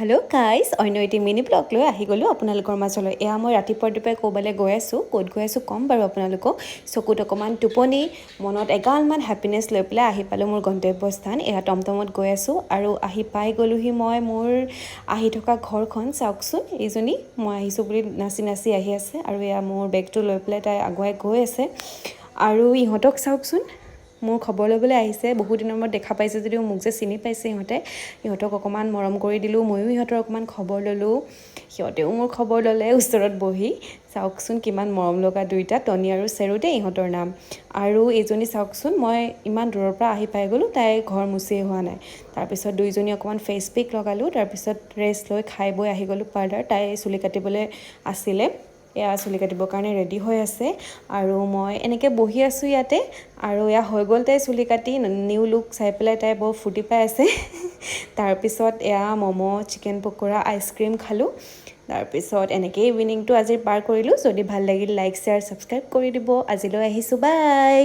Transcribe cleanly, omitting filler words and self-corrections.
hello' guys অন্য এটি mini blog লৈ আহি গ'লোঁ আপোনালোকৰ মাজলৈ এয়া মই ৰাতিপুৱাই ক'ৰবালৈ গৈ আছোঁ ক'ত গৈ আছোঁ ক'ম বাৰু আপোনালোকক চকুত অকণমান টোপনি মনত এগালমান হেপিনেছ লৈ পেলাই আহি পালোঁ মোৰ গন্তব্যস্থান এয়া টমটমত গৈ আছোঁ আৰু আহি পাই গ'লোহি মই মোৰ আহি থকা ঘৰখন চাওকচোন এইজনী মই আহিছোঁ বুলি নাচি নাচি আহি আছে আৰু এয়া মোৰ বেগটো লৈ পেলাই তাই আগুৱাই গৈ আছে আৰু ইহঁতক চাওকচোন মোৰ খবৰ ল'বলৈ আহিছে বহুত দিনৰ মূৰত দেখা পাইছে যদিও মোক যে চিনি পাইছে ইহঁতক অকণমান মৰম কৰি দিলোঁ ময়ো ইহঁতৰ অকণমান খবৰ ল'লোঁ সিহঁতেও মোৰ খবৰ ল'লে ওচৰত বহি চাওকচোন কিমান মৰম লগা দুইটা টনি আৰু চেৰু দেই ইহঁতৰ নাম আৰু এইজনী চাওকচোন মই ইমান দূৰৰ পৰা আহি পাই গ'লোঁ তাই ঘৰ মুচিয়ে হোৱা নাই তাৰপিছত দুইজনী অকণমান ফেচ পেক লগালোঁ তাৰপিছত ৰেষ্ট লৈ খাই বৈ আহি গ'লোঁ পাৰ্লাৰ তাই চুলি কাটিবলৈ আছিলে এয়া চুলি কাটিবৰ কাৰণে ৰেডি হৈ আছে আৰু মই এনেকৈ বহি আছোঁ ইয়াতে আৰু এয়া হৈ গ'ল তাই চুলি কাটি নিউ লুক চাই পেলাই তাই বৰ ফূৰ্তি পাই আছে তাৰপিছত এয়া ম'ম' চিকেন পকৰা আইচক্ৰীম খালোঁ তাৰপিছত এনেকেই ইভিনিংটো আজি পাৰ কৰিলোঁ যদি ভাল লাগিল লাইক শ্বেয়াৰ ছাবস্ক্ৰাইব কৰি দিব আজিলৈ আহিছোঁ বাই